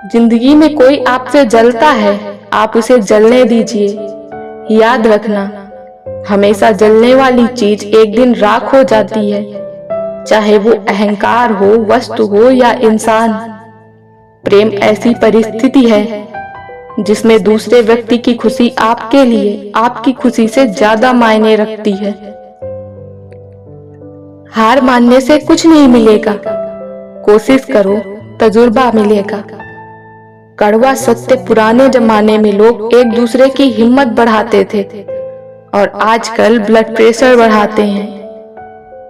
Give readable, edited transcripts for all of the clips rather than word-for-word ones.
जिंदगी में कोई आपसे जलता है, आप उसे जलने दीजिए। याद रखना, हमेशा जलने वाली चीज एक दिन राख हो जाती है, चाहे वो अहंकार हो, वस्तु हो या इंसान। प्रेम ऐसी परिस्थिति है जिसमें दूसरे व्यक्ति की खुशी आपके लिए आपकी खुशी से ज्यादा मायने रखती है। हार मानने से कुछ नहीं मिलेगा, कोशिश करो, तजुर्बा मिलेगा। कड़वा सत्य, पुराने जमाने में लोग एक दूसरे की हिम्मत बढ़ाते थे और आजकल ब्लड प्रेशर बढ़ाते हैं।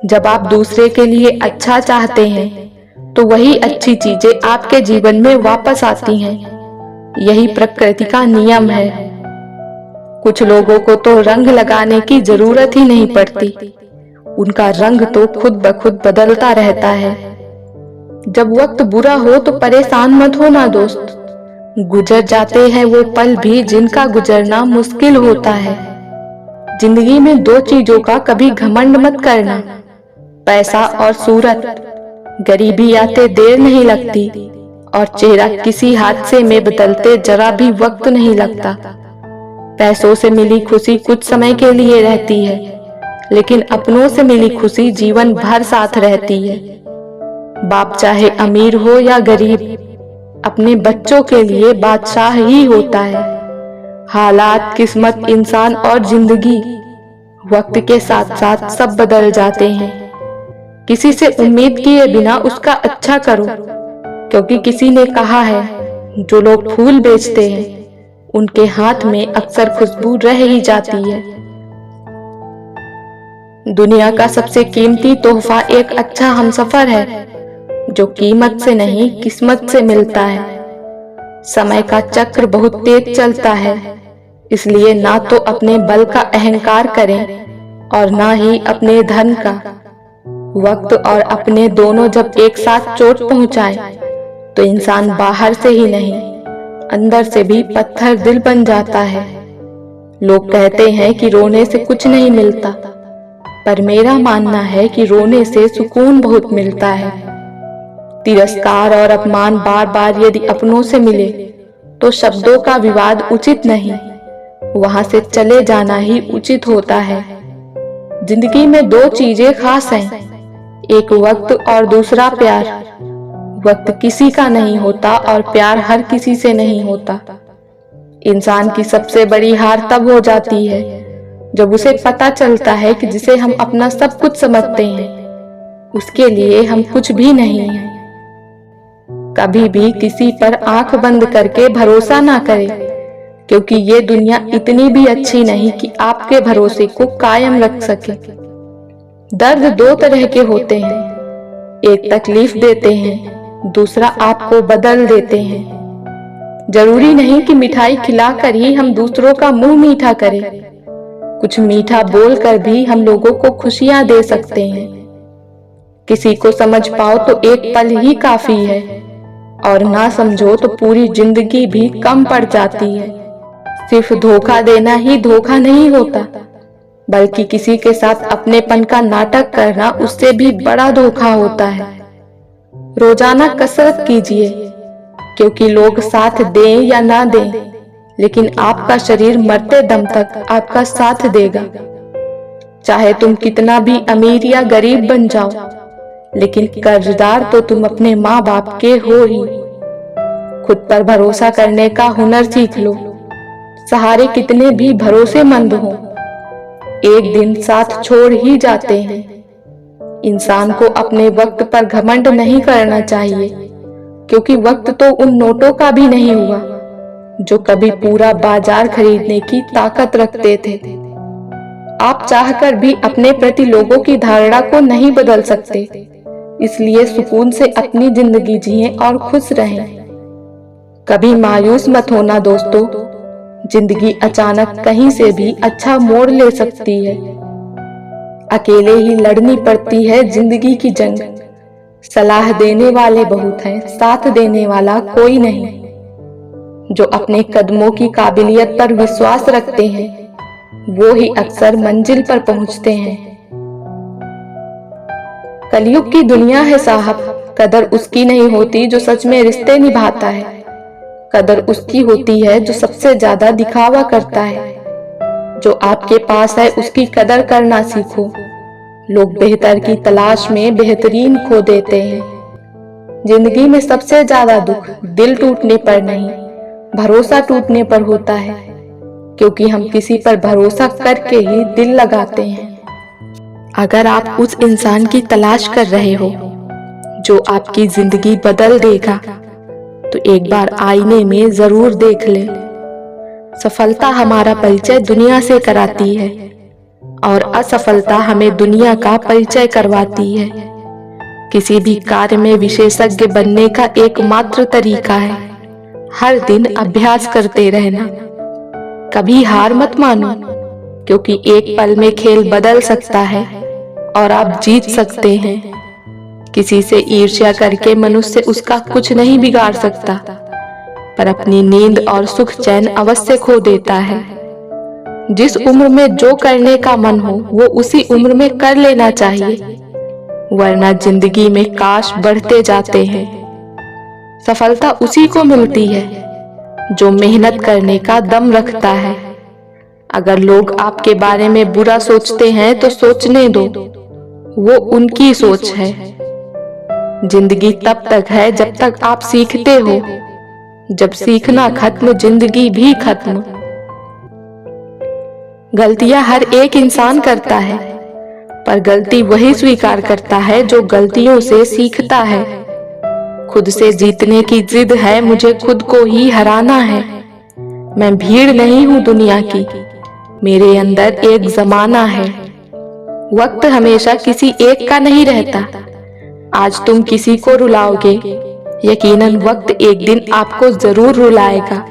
जब आप दूसरे के लिए अच्छा चाहते हैं तो वही अच्छी चीजें आपके जीवन में वापस आती हैं। यही प्रकृति का नियम है। कुछ लोगों को तो रंग लगाने की जरूरत ही नहीं पड़ती, उनका रंग तो खुद ब खुद बदलता रहता है। जब वक्त बुरा हो तो परेशान मत होना दोस्त, गुजर जाते हैं वो पल भी जिनका गुजरना मुश्किल होता है। जिंदगी में दो चीजों का कभी घमंड मत करना, पैसा और सूरत। गरीबी आते देर नहीं लगती और चेहरा किसी हादसे में बदलते जरा भी वक्त नहीं लगता। पैसों से मिली खुशी कुछ समय के लिए रहती है, लेकिन अपनों से मिली खुशी जीवन भर साथ रहती है। बाप चाहे अमीर हो या गरीब, अपने बच्चों के लिए बादशाह ही होता है। हालात, किस्मत, इंसान और जिंदगी वक्त के साथ साथ सब बदल जाते हैं। किसी से उम्मीद किए बिना उसका अच्छा करो, क्योंकि किसी ने कहा है जो लोग फूल बेचते हैं उनके हाथ में अक्सर खुशबू रह ही जाती है। दुनिया का सबसे कीमती तोहफा एक अच्छा हमसफर है, जो कीमत से नहीं किस्मत से मिलता है। समय का चक्र बहुत तेज चलता है, इसलिए ना तो अपने बल का अहंकार करें और ना ही अपने धन का। वक्त और अपने दोनों जब एक साथ चोट पहुंचाए तो इंसान बाहर से ही नहीं अंदर से भी पत्थर दिल बन जाता है। लोग कहते हैं कि रोने से कुछ नहीं मिलता, पर मेरा मानना है कि रोने से सुकून बहुत मिलता है। तिरस्कार और अपमान बार बार यदि अपनों से मिले तो शब्दों का विवाद उचित नहीं, वहां से चले जाना ही उचित होता है। जिंदगी में दो चीजें खास हैं, एक वक्त और दूसरा प्यार। वक्त किसी का नहीं होता और प्यार हर किसी से नहीं होता। इंसान की सबसे बड़ी हार तब हो जाती है जब उसे पता चलता है कि जिसे हम अपना सब कुछ समझते हैं उसके लिए हम कुछ भी नहीं हैं। कभी भी किसी पर आंख बंद करके भरोसा ना करें, क्योंकि ये दुनिया इतनी भी अच्छी नहीं कि आपके भरोसे को कायम रख सके। दर्द दो तरह के होते हैं, एक तकलीफ देते हैं, दूसरा आपको बदल देते हैं। जरूरी नहीं कि मिठाई खिलाकर ही हम दूसरों का मुंह मीठा करें, कुछ मीठा बोलकर भी हम लोगों को खुशियां दे सकते हैं। किसी को समझ पाओ तो एक पल ही काफी है, और ना समझो तो पूरी जिंदगी भी कम पड़ जाती है। सिर्फ धोखा देना ही धोखा नहीं होता, बल्कि किसी के साथ अपनेपन का नाटक करना उससे भी बड़ा धोखा होता है। रोजाना कसरत कीजिए, क्योंकि लोग साथ दें या ना दें, लेकिन आपका शरीर मरते दम तक आपका साथ देगा। चाहे तुम कितना भी अमीर या गरीब बन जाओ, लेकिन कर्जदार तो तुम अपने माँ बाप के हो ही। खुद पर भरोसा करने का हुनर सीख लो। सहारे कितने भी भरोसेमंद हो, एक दिन साथ छोड़ ही जाते हैं। इंसान को अपने वक्त पर घमंड नहीं करना चाहिए, क्योंकि वक्त तो उन नोटों का भी नहीं हुआ जो कभी पूरा बाजार खरीदने की ताकत रखते थे। आप चाहकर भी अपने प्रति लोगों की धारणा को नहीं बदल सकते, इसलिए सुकून से अपनी जिंदगी जिएं और खुश रहें। कभी मायूस मत होना दोस्तों, जिंदगी अचानक कहीं से भी अच्छा मोड़ ले सकती है। अकेले ही लड़नी पड़ती है जिंदगी की जंग। सलाह देने वाले बहुत हैं, साथ देने वाला कोई नहीं। जो अपने कदमों की काबिलियत पर विश्वास रखते हैं वो ही अक्सर मंजिल पर पहुंचते हैं। कलयुग की दुनिया है साहब, कदर उसकी नहीं होती जो सच में रिश्ते निभाता है। कदर उसकी होती है जो सबसे ज्यादा दिखावा करता है। जो आपके पास है उसकी कदर करना सीखो। लोग बेहतर की तलाश में बेहतरीन खो देते हैं। जिंदगी में सबसे ज्यादा दुख दिल टूटने पर नहीं, भरोसा टूटने पर होता है, क्योंकि हम किसी पर भरोसा करके ही दिल लगाते हैं। अगर आप उस इंसान की तलाश कर रहे हो जो आपकी जिंदगी बदल देगा, तो एक बार आईने में जरूर देख ले। सफलता हमारा परिचय दुनिया से कराती है और असफलता हमें दुनिया का परिचय करवाती है। किसी भी कार्य में विशेषज्ञ बनने का एकमात्र तरीका है हर दिन अभ्यास करते रहना। कभी हार मत मानो, क्योंकि एक पल में खेल बदल सकता है और आप जीत सकते हैं। किसी से ईर्ष्या करके मनुष्य उसका कुछ नहीं बिगाड़ सकता, पर अपनी नींद और सुख चैन अवश्य खो देता है। जिस उम्र में जो करने का मन हो वो उसी उम्र में कर लेना चाहिए, वरना जिंदगी में काश बढ़ते जाते हैं। सफलता उसी को मिलती है जो मेहनत करने का दम रखता है। अगर लोग आपके बारे में बुरा सोचते हैं तो सोचने दो, वो उनकी सोच है। जिंदगी तब तक है जब तक आप सीखते हो, जब सीखना खत्म जिंदगी भी खत्म। गलतियां हर एक इंसान करता है, पर गलती वही स्वीकार करता है जो गलतियों से सीखता है। खुद से जीतने की जिद है, मुझे खुद को ही हराना है। मैं भीड़ नहीं हूं दुनिया की, मेरे अंदर एक जमाना है। वक्त हमेशा किसी एक का नहीं रहता। आज तुम किसी को रुलाओगे, यकीनन वक्त एक दिन आपको जरूर रुलाएगा।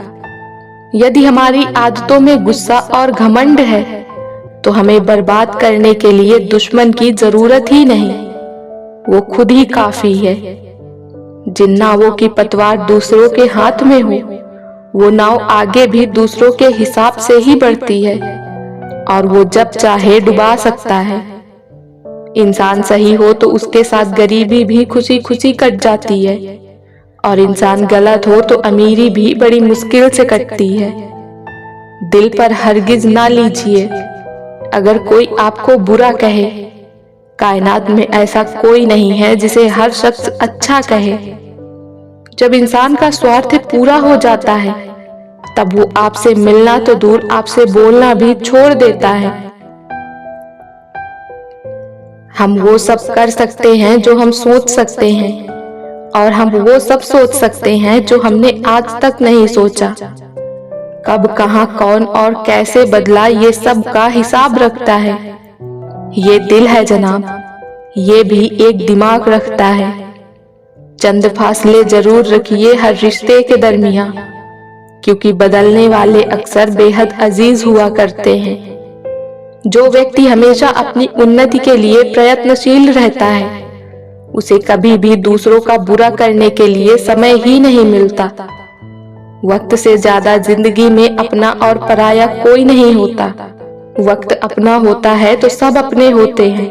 यदि हमारी आदतों में गुस्सा और घमंड है, तो हमें बर्बाद करने के लिए दुश्मन की जरूरत ही नहीं, वो खुद ही काफी है। जिन नावों की पतवार दूसरों के हाथ में हो, वो नाव आगे भी दूसरों के हिसाब से ही बढ़ती है और वो जब चाहे डुबा सकता है। इंसान सही हो तो उसके साथ गरीबी भी खुशी खुशी कट जाती है, और इंसान गलत हो तो अमीरी भी बड़ी मुश्किल से कटती है। दिल पर हरगिज ना लीजिए अगर कोई आपको बुरा कहे। कायनात में ऐसा कोई नहीं है जिसे हर शख्स अच्छा कहे। जब इंसान का स्वार्थ पूरा हो जाता है, तब वो आपसे मिलना तो दूर आपसे बोलना भी छोड़ देता है। हम वो सब कर सकते हैं जो हम सोच सकते हैं, और हम वो सब सोच सकते हैं जो हमने आज तक नहीं सोचा। कब, कहां, कौन और कैसे बदला, ये सब का हिसाब रखता है ये दिल है जनाब, ये भी एक दिमाग रखता है। चंद फासले जरूर रखिए हर रिश्ते के दरमियां, क्योंकि बदलने वाले अक्सर बेहद अजीज हुआ करते हैं। जो व्यक्ति हमेशा अपनी उन्नति के लिए प्रयत्नशील रहता है, उसे कभी भी दूसरों का बुरा करने के लिए समय ही नहीं मिलता। वक्त से ज्यादा जिंदगी में अपना और पराया कोई नहीं होता। वक्त अपना होता है तो सब अपने होते हैं,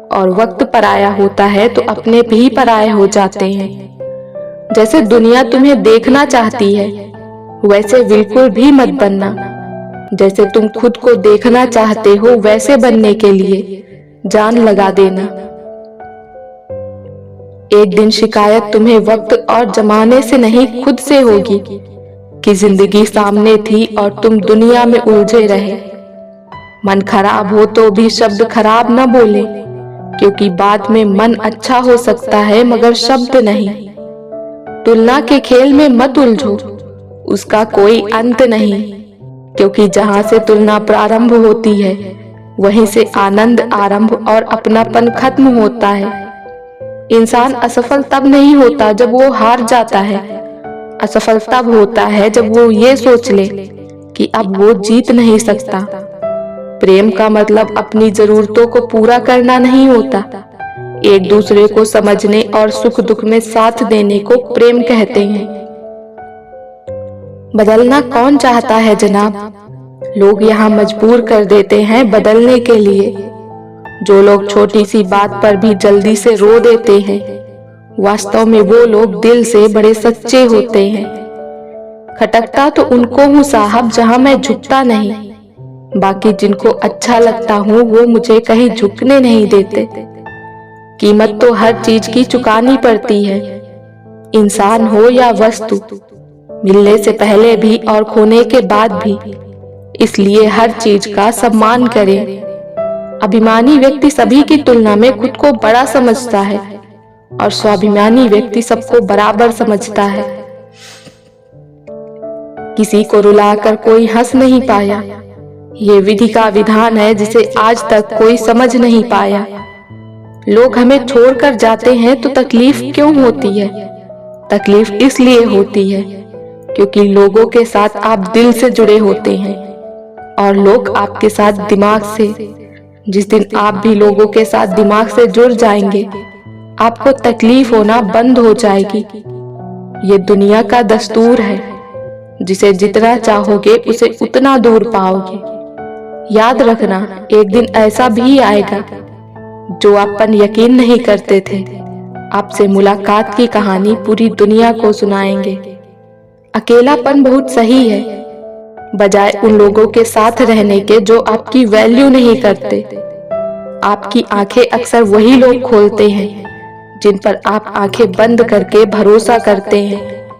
और वक्त पराया होता है तो अपने भी पराये हो जाते हैं। जैसे दुनिया तुम्हें देखना चाहती है, वैसे बिल्कुल भी मत बनना। जैसे तुम खुद को देखना चाहते हो, वैसे बनने के लिए जान लगा देना। एक दिन शिकायत तुम्हें वक्त और जमाने से नहीं, खुद से होगी कि जिंदगी सामने थी और तुम दुनिया में उलझे रहे। मन खराब हो तो भी शब्द खराब न बोले, क्योंकि बाद में मन अच्छा हो सकता है मगर शब्द नहीं। तुलना के खेल में मत उलझो, उसका कोई अंत नहीं, क्योंकि जहां से तुलना प्रारंभ होती है, वहीं से आनंद आरंभ और अपनापन खत्म होता है। इंसान असफल तब नहीं होता जब वो हार जाता है। असफल तब होता है जब वो ये सोच ले कि अब वो जीत नहीं सकता। प्रेम का मतलब अपनी जरूरतों को पूरा करना नहीं होता। एक दूसरे को समझने और सुख दुख में साथ देने को प्रेम कहते हैं। बदलना कौन चाहता है जनाब? लोग यहाँ मजबूर कर देते हैं बदलने के लिए। जो लोग छोटी सी बात पर भी जल्दी से रो देते हैं, वास्तव में वो लोग दिल से बड़े सच्चे होते हैं। खटकता तो उनको हूँ साहब जहां मैं झुकता नहीं, बाकी जिनको अच्छा लगता हूँ वो मुझे कहीं झुकने नहीं देते। कीमत तो हर चीज की चुकानी पड़ती है, इंसान हो या वस्तु, मिलने से पहले भी और खोने के बाद भी। इसलिए हर चीज का सम्मान करें। अभिमानी व्यक्ति सभी की तुलना में खुद को बड़ा समझता है और स्वाभिमानी व्यक्ति सबको बराबर समझता है। किसी को रुलाकर कोई हंस नहीं पाया, ये विधि का विधान है जिसे आज तक कोई समझ नहीं पाया। लोग हमें छोड़कर जाते हैं तो तकलीफ क्यों होती है? तकलीफ इसलिए होती है क्योंकि लोगों के साथ आप दिल से जुड़े होते हैं और लोग आपके साथ दिमाग से। जिस दिन आप भी लोगों के साथ दिमाग से जुड़ जाएंगे, आपको तकलीफ होना बंद हो जाएगी। ये दुनिया का दस्तूर है, जिसे जितना चाहोगे उसे उतना दूर पाओगे। याद रखना, एक दिन ऐसा भी आएगा जो आप पर यकीन नहीं करते थे, आपसे मुलाकात की कहानी पूरी दुनिया को सुनाएंगे। अकेलापन बहुत सही है, बजाय उन लोगों के साथ रहने के जो आपकी वैल्यू नहीं करते। आपकी आंखें अक्सर वही लोग खोलते हैं जिन पर आप आंखें बंद करके भरोसा करते हैं।